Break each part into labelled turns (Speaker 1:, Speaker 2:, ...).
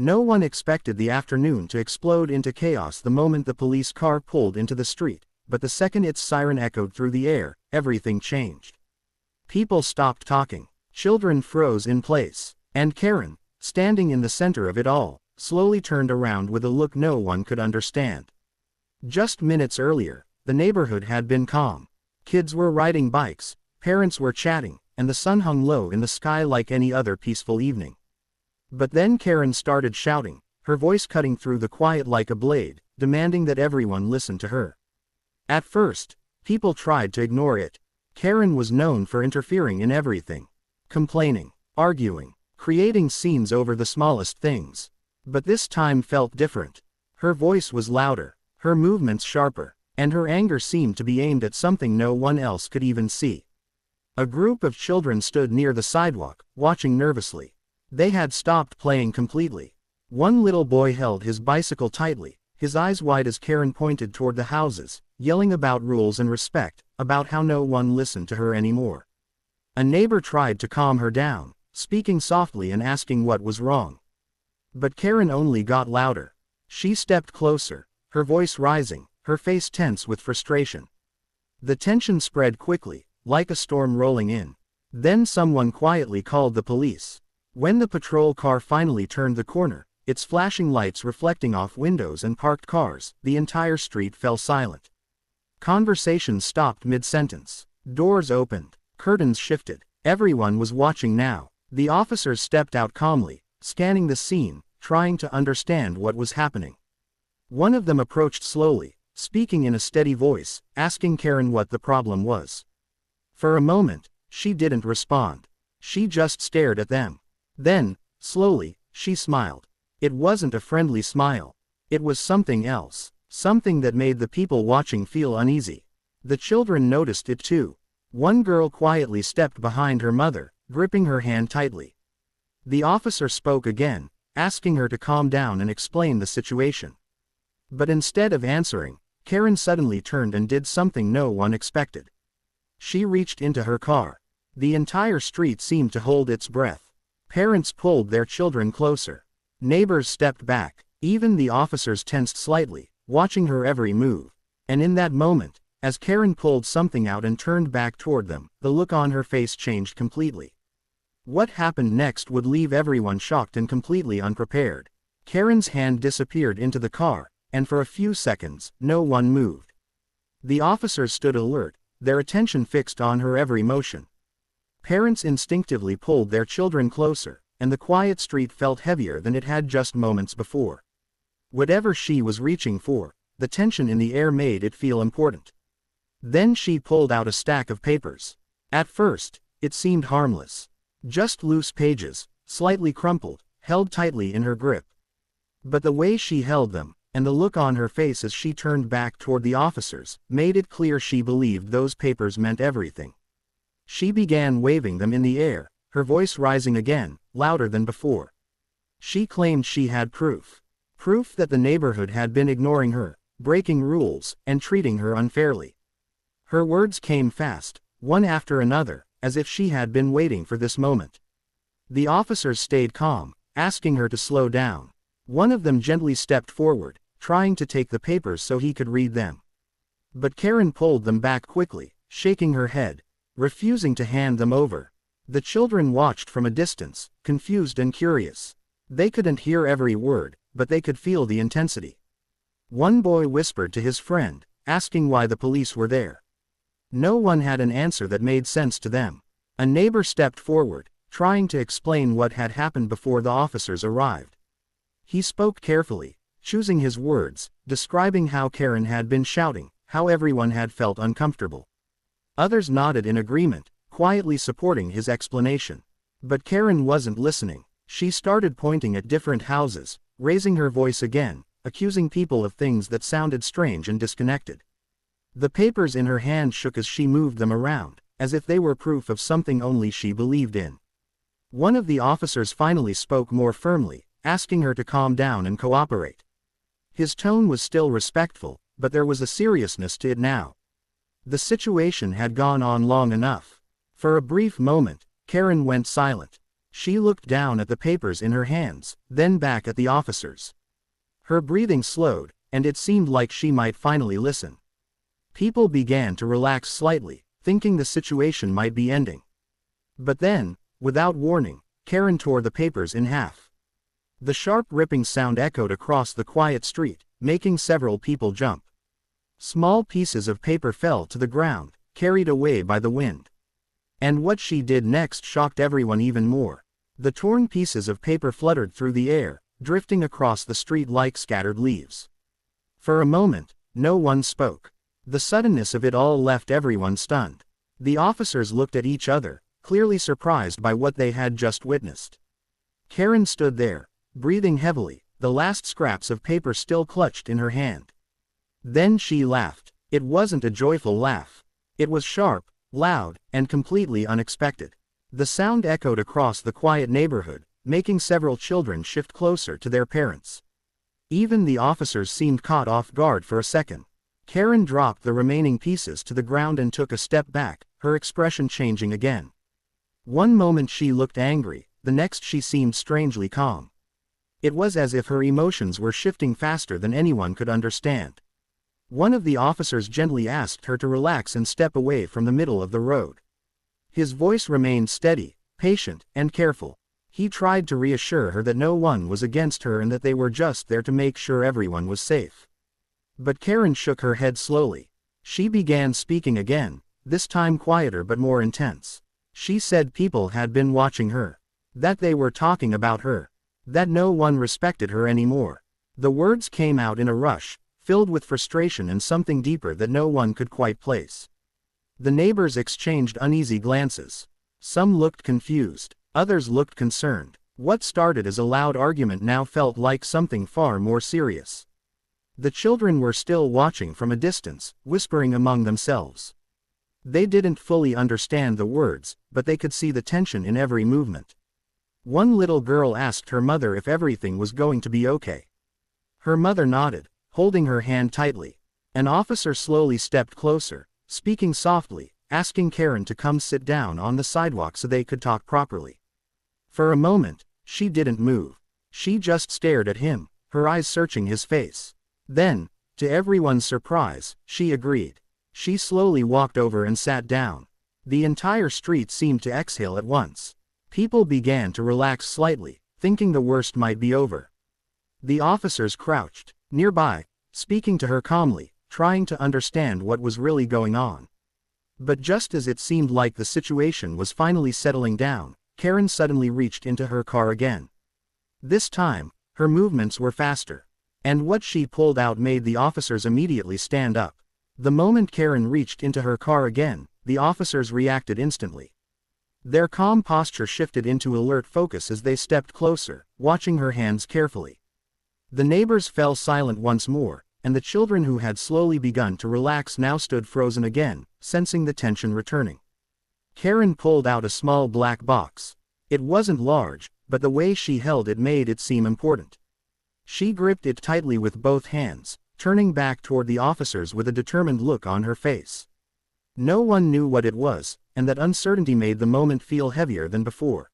Speaker 1: No one expected the afternoon to explode into chaos the moment the police car pulled into the street, but the second its siren echoed through the air, everything changed. People stopped talking. Children froze in place. And Karen, standing in the center of it all, slowly turned around with a look no one could understand. Just minutes earlier, the neighborhood had been calm. Kids were riding bikes, parents were chatting, and the sun hung low in the sky like any other peaceful evening. But then Karen started shouting, her voice cutting through the quiet like a blade, demanding that everyone listen to her. At first, people tried to ignore it. Karen was known for interfering in everything. Complaining, arguing, creating scenes over the smallest things. But this time felt different. Her voice was louder, her movements sharper, and her anger seemed to be aimed at something no one else could even see. A group of children stood near the sidewalk, watching nervously. They had stopped playing completely. One little boy held his bicycle tightly, his eyes wide as Karen pointed toward the houses, yelling about rules and respect, about how no one listened to her anymore. A neighbor tried to calm her down, speaking softly and asking what was wrong. But Karen only got louder. She stepped closer, her voice rising, her face tense with frustration. The tension spread quickly, like a storm rolling in. Then someone quietly called the police. When the patrol car finally turned the corner, its flashing lights reflecting off windows and parked cars, the entire street fell silent. Conversations stopped mid-sentence. Doors opened. Curtains shifted. Everyone was watching now. The officers stepped out calmly, scanning the scene, trying to understand what was happening. One of them approached slowly, speaking in a steady voice, asking Karen what the problem was. For a moment, she didn't respond. She just stared at them. Then, slowly, she smiled. It wasn't a friendly smile. It was something else, something that made the people watching feel uneasy. The children noticed it too. One girl quietly stepped behind her mother, gripping her hand tightly. The officer spoke again, asking her to calm down and explain the situation. But instead of answering, Karen suddenly turned and did something no one expected. She reached into her car. The entire street seemed to hold its breath. Parents pulled their children closer. Neighbors stepped back. Even the officers tensed slightly, watching her every move. And in that moment, as Karen pulled something out and turned back toward them, the look on her face changed completely. What happened next would leave everyone shocked and completely unprepared. Karen's hand disappeared into the car, and for a few seconds, no one moved. The officers stood alert, their attention fixed on her every motion. Parents instinctively pulled their children closer, and the quiet street felt heavier than it had just moments before. Whatever she was reaching for, the tension in the air made it feel important. Then she pulled out a stack of papers. At first, it seemed harmless. Just loose pages, slightly crumpled, held tightly in her grip. But the way she held them, and the look on her face as she turned back toward the officers, made it clear she believed those papers meant everything. She began waving them in the air, her voice rising again, louder than before. She claimed she had proof. Proof that the neighborhood had been ignoring her, breaking rules, and treating her unfairly. Her words came fast, one after another, as if she had been waiting for this moment. The officers stayed calm, asking her to slow down. One of them gently stepped forward, trying to take the papers so he could read them. But Karen pulled them back quickly, shaking her head, refusing to hand them over. The children watched from a distance, confused and curious. They couldn't hear every word, but they could feel the intensity. One boy whispered to his friend, asking why the police were there. No one had an answer that made sense to them. A neighbor stepped forward, trying to explain what had happened before the officers arrived. He spoke carefully, choosing his words, describing how Karen had been shouting, how everyone had felt uncomfortable. Others nodded in agreement, quietly supporting his explanation. But Karen wasn't listening. She started pointing at different houses, raising her voice again, accusing people of things that sounded strange and disconnected. The papers in her hand shook as she moved them around, as if they were proof of something only she believed in. One of the officers finally spoke more firmly, asking her to calm down and cooperate. His tone was still respectful, but there was a seriousness to it now. The situation had gone on long enough. For a brief moment, Karen went silent. She looked down at the papers in her hands, then back at the officers. Her breathing slowed, and it seemed like she might finally listen. People began to relax slightly, thinking the situation might be ending. But then, without warning, Karen tore the papers in half. The sharp ripping sound echoed across the quiet street, making several people jump. Small pieces of paper fell to the ground, carried away by the wind. And what she did next shocked everyone even more. The torn pieces of paper fluttered through the air, drifting across the street like scattered leaves. For a moment, no one spoke. The suddenness of it all left everyone stunned. The officers looked at each other, clearly surprised by what they had just witnessed. Karen stood there, breathing heavily, the last scraps of paper still clutched in her hand. Then she laughed. It wasn't a joyful laugh. It was sharp, loud, and completely unexpected. The sound echoed across the quiet neighborhood, making several children shift closer to their parents. Even the officers seemed caught off guard for a second. Karen dropped the remaining pieces to the ground and took a step back, her expression changing again. One moment she looked angry, the next she seemed strangely calm. It was as if her emotions were shifting faster than anyone could understand. One of the officers gently asked her to relax and step away from the middle of the road. His voice remained steady, patient, and careful. He tried to reassure her that no one was against her and that they were just there to make sure everyone was safe. But Karen shook her head slowly. She began speaking again, this time quieter but more intense. She said people had been watching her. That they were talking about her. That no one respected her anymore. The words came out in a rush, filled with frustration and something deeper that no one could quite place. The neighbors exchanged uneasy glances. Some looked confused, others looked concerned. What started as a loud argument now felt like something far more serious. The children were still watching from a distance, whispering among themselves. They didn't fully understand the words, but they could see the tension in every movement. One little girl asked her mother if everything was going to be okay. Her mother nodded, holding her hand tightly. An officer slowly stepped closer, speaking softly, asking Karen to come sit down on the sidewalk so they could talk properly. For a moment, she didn't move. She just stared at him, her eyes searching his face. Then, to everyone's surprise, she agreed. She slowly walked over and sat down. The entire street seemed to exhale at once. People began to relax slightly, thinking the worst might be over. The officers crouched nearby, speaking to her calmly, trying to understand what was really going on. But just as it seemed like the situation was finally settling down, Karen suddenly reached into her car again. This time, her movements were faster. And what she pulled out made the officers immediately stand up. The moment Karen reached into her car again, the officers reacted instantly. Their calm posture shifted into alert focus as they stepped closer, watching her hands carefully. The neighbors fell silent once more, and the children who had slowly begun to relax now stood frozen again, sensing the tension returning. Karen pulled out a small black box. It wasn't large, but the way she held it made it seem important. She gripped it tightly with both hands, turning back toward the officers with a determined look on her face. No one knew what it was, and that uncertainty made the moment feel heavier than before.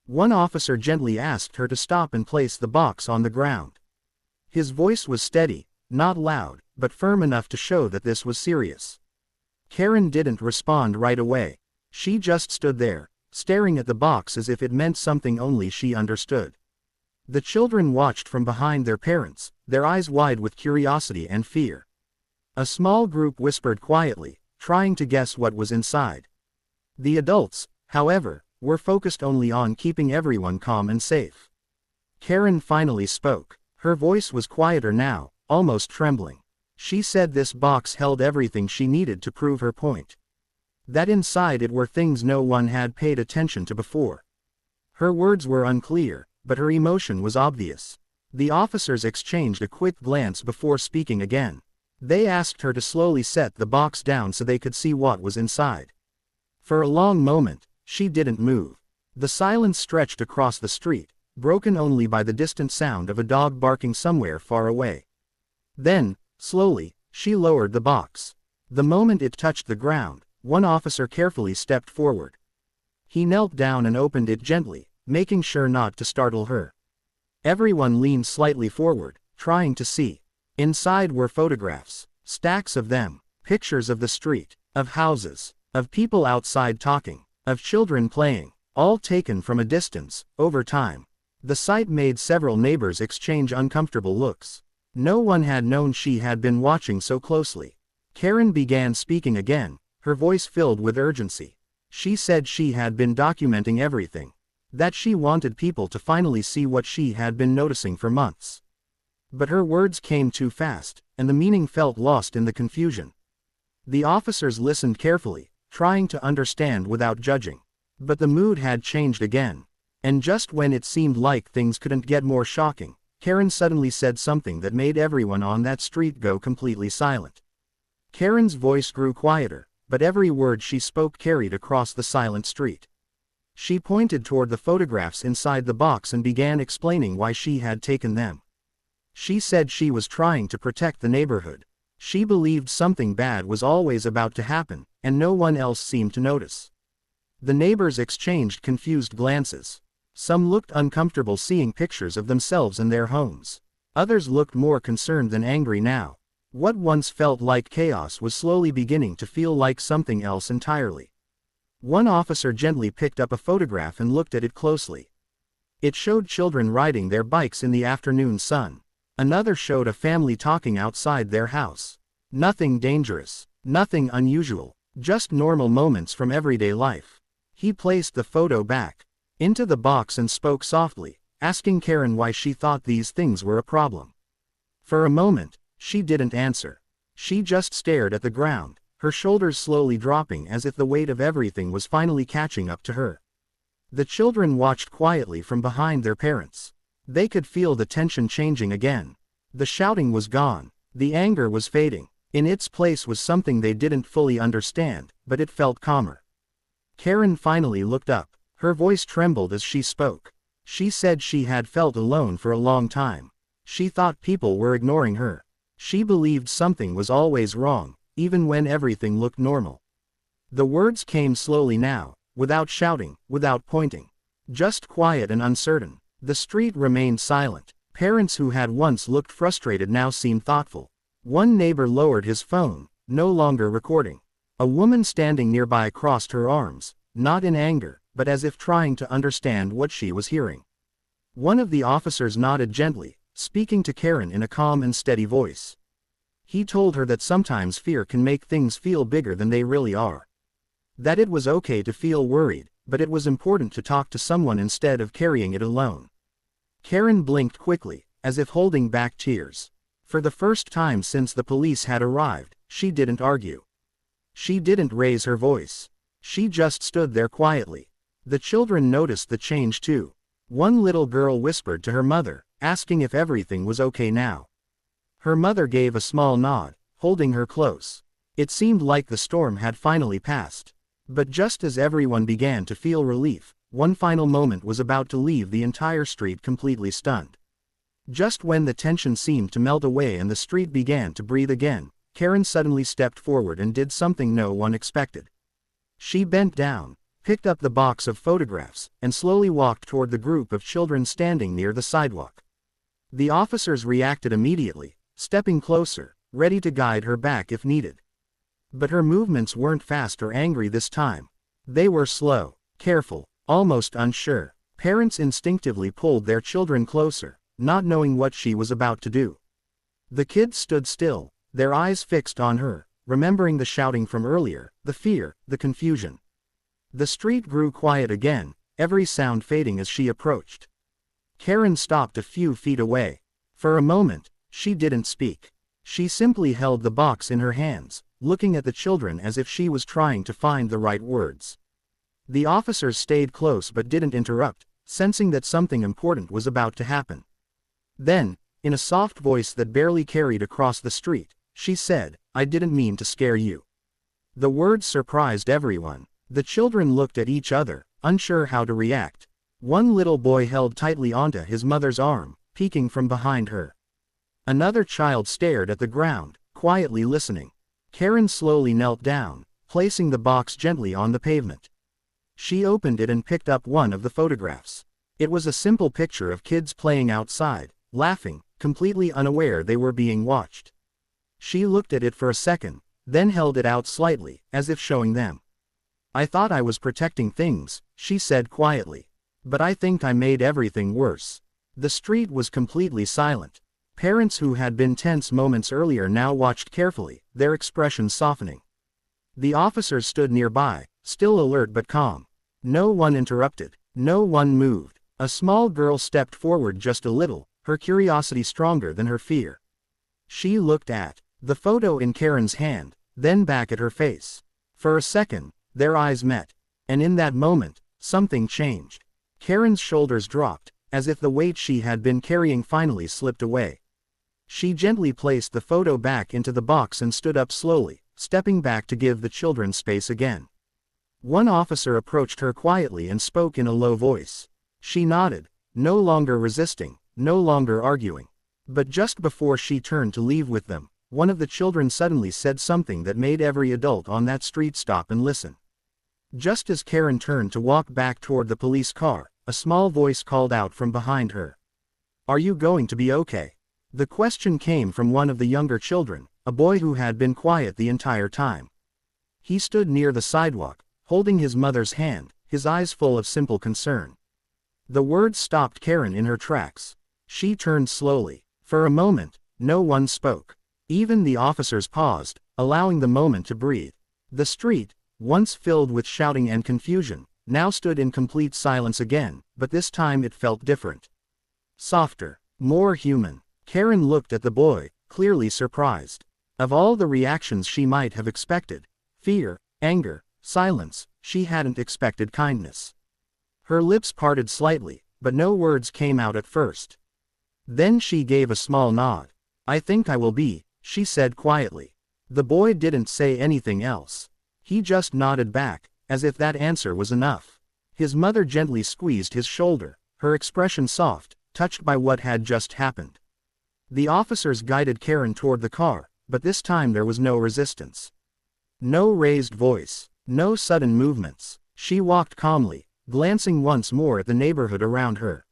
Speaker 1: One officer gently asked her to stop and place the box on the ground. His voice was steady, not loud, but firm enough to show that this was serious. Karen didn't respond right away. She just stood there, staring at the box as if it meant something only she understood. The children watched from behind their parents, their eyes wide with curiosity and fear. A small group whispered quietly, trying to guess what was inside. The adults, however, were focused only on keeping everyone calm and safe. Karen finally spoke. Her voice was quieter now, almost trembling. She said this box held everything she needed to prove her point. That inside it were things no one had paid attention to before. Her words were unclear, but her emotion was obvious. The officers exchanged a quick glance before speaking again. They asked her to slowly set the box down so they could see what was inside. For a long moment, she didn't move. The silence stretched across the street, broken only by the distant sound of a dog barking somewhere far away. Then, slowly, she lowered the box. The moment it touched the ground, one officer carefully stepped forward. He knelt down and opened it gently, making sure not to startle her. Everyone leaned slightly forward, trying to see. Inside were photographs, stacks of them, pictures of the street, of houses, of people outside talking, of children playing, all taken from a distance, over time. The sight made several neighbors exchange uncomfortable looks. No one had known she had been watching so closely. Karen began speaking again, her voice filled with urgency. She said she had been documenting everything. That she wanted people to finally see what she had been noticing for months. But her words came too fast, and the meaning felt lost in the confusion. The officers listened carefully, trying to understand without judging. But the mood had changed again. And just when it seemed like things couldn't get more shocking, Karen suddenly said something that made everyone on that street go completely silent. Karen's voice grew quieter, but every word she spoke carried across the silent street. She pointed toward the photographs inside the box and began explaining why she had taken them. She said she was trying to protect the neighborhood. She believed something bad was always about to happen, and no one else seemed to notice. The neighbors exchanged confused glances. Some looked uncomfortable seeing pictures of themselves in their homes. Others looked more concerned than angry now. What once felt like chaos was slowly beginning to feel like something else entirely. One officer gently picked up a photograph and looked at it closely. It showed children riding their bikes in the afternoon sun. Another showed a family talking outside their house. Nothing dangerous, nothing unusual, just normal moments from everyday life. He placed the photo back into the box and spoke softly, asking Karen why she thought these things were a problem. For a moment, she didn't answer. She just stared at the ground, her shoulders slowly dropping as if the weight of everything was finally catching up to her. The children watched quietly from behind their parents. They could feel the tension changing again. The shouting was gone. The anger was fading. In its place was something they didn't fully understand, but it felt calmer. Karen finally looked up. Her voice trembled as she spoke. She said she had felt alone for a long time. She thought people were ignoring her. She believed something was always wrong, even when everything looked normal. The words came slowly now, without shouting, without pointing. Just quiet and uncertain. The street remained silent. Parents who had once looked frustrated now seemed thoughtful. One neighbor lowered his phone, no longer recording. A woman standing nearby crossed her arms, not in anger, but as if trying to understand what she was hearing. One of the officers nodded gently, speaking to Karen in a calm and steady voice. He told her that sometimes fear can make things feel bigger than they really are. That it was okay to feel worried, but it was important to talk to someone instead of carrying it alone. Karen blinked quickly, as if holding back tears. For the first time since the police had arrived, she didn't argue. She didn't raise her voice. She just stood there quietly. The children noticed the change too. One little girl whispered to her mother, asking if everything was okay now. Her mother gave a small nod, holding her close. It seemed like the storm had finally passed. But just as everyone began to feel relief, one final moment was about to leave the entire street completely stunned. Just when the tension seemed to melt away and the street began to breathe again, Karen suddenly stepped forward and did something no one expected. She bent down, picked up the box of photographs, and slowly walked toward the group of children standing near the sidewalk. The officers reacted immediately, stepping closer, ready to guide her back if needed. But her movements weren't fast or angry this time. They were slow, careful, almost unsure. Parents instinctively pulled their children closer, not knowing what she was about to do. The kids stood still, their eyes fixed on her, remembering the shouting from earlier, the fear, the confusion. The street grew quiet again, every sound fading as she approached. Karen stopped a few feet away. For a moment, she didn't speak. She simply held the box in her hands, looking at the children as if she was trying to find the right words. The officers stayed close but didn't interrupt, sensing that something important was about to happen. Then, in a soft voice that barely carried across the street, she said, "I didn't mean to scare you." The words surprised everyone. The children looked at each other, unsure how to react. One little boy held tightly onto his mother's arm, peeking from behind her. Another child stared at the ground, quietly listening. Karen slowly knelt down, placing the box gently on the pavement. She opened it and picked up one of the photographs. It was a simple picture of kids playing outside, laughing, completely unaware they were being watched. She looked at it for a second, then held it out slightly, as if showing them. "I thought I was protecting things," she said quietly. "But I think I made everything worse." The street was completely silent. Parents who had been tense moments earlier now watched carefully, their expressions softening. The officers stood nearby, still alert but calm. No one interrupted. No one moved. A small girl stepped forward just a little, her curiosity stronger than her fear. She looked at the photo in Karen's hand, then back at her face. For a second, their eyes met. And in that moment, something changed. Karen's shoulders dropped, as if the weight she had been carrying finally slipped away. She gently placed the photo back into the box and stood up slowly, stepping back to give the children space again. One officer approached her quietly and spoke in a low voice. She nodded, no longer resisting, no longer arguing. But just before she turned to leave with them, one of the children suddenly said something that made every adult on that street stop and listen. Just as Karen turned to walk back toward the police car, a small voice called out from behind her. "Are you going to be okay?" The question came from one of the younger children, a boy who had been quiet the entire time. He stood near the sidewalk, holding his mother's hand, his eyes full of simple concern. The words stopped Karen in her tracks. She turned slowly. For a moment, no one spoke. Even the officers paused, allowing the moment to breathe. The street, once filled with shouting and confusion, now stood in complete silence again, but this time it felt different. Softer, more human. Karen looked at the boy, clearly surprised. Of all the reactions she might have expected, fear, anger, silence, she hadn't expected kindness. Her lips parted slightly, but no words came out at first. Then she gave a small nod. "I think I will be," she said quietly. The boy didn't say anything else. He just nodded back, as if that answer was enough. His mother gently squeezed his shoulder, her expression soft, touched by what had just happened. The officers guided Karen toward the car, but this time there was no resistance. No raised voice, no sudden movements. She walked calmly, glancing once more at the neighborhood around her.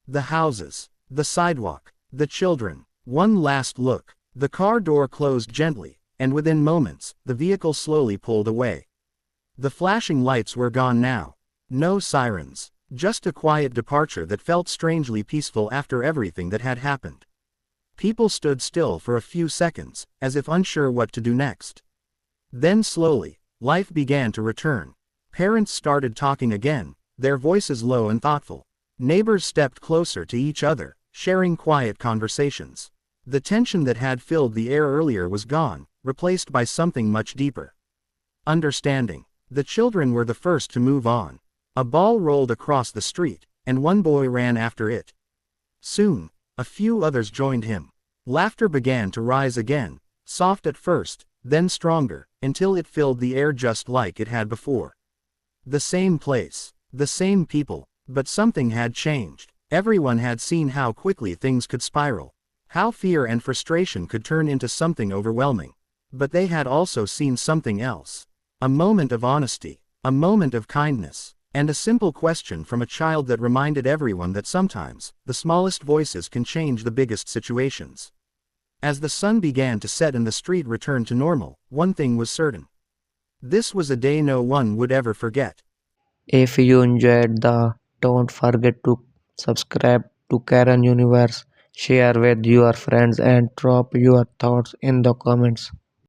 Speaker 1: The houses, the sidewalk, the children. One last look. The car door closed gently, and within moments, the vehicle slowly pulled away. The flashing lights were gone now. No sirens, just a quiet departure that felt strangely peaceful after everything that had happened. People stood still for a few seconds, as if unsure what to do next. Then slowly, life began to return. Parents started talking again, their voices low and thoughtful. Neighbors stepped closer to each other, sharing quiet conversations. The tension that had filled the air earlier was gone, replaced by something much deeper. Understanding. The children were the first to move on. A ball rolled across the street, and one boy ran after it. Soon, a few others joined him. Laughter began to rise again, soft at first, then stronger, until it filled the air just like it had before. The same place, the same people, but something had changed. Everyone had seen how quickly things could spiral, how fear and frustration could turn into something overwhelming. But they had also seen something else. A moment of honesty, a moment of kindness, and a simple question from a child that reminded everyone that sometimes, the smallest voices can change the biggest situations. As the sun began to set and the street returned to normal, one thing was certain. This was a day no one would ever forget.
Speaker 2: If you enjoyed don't forget to subscribe to Karen Universe, share with your friends and drop your thoughts in the comments.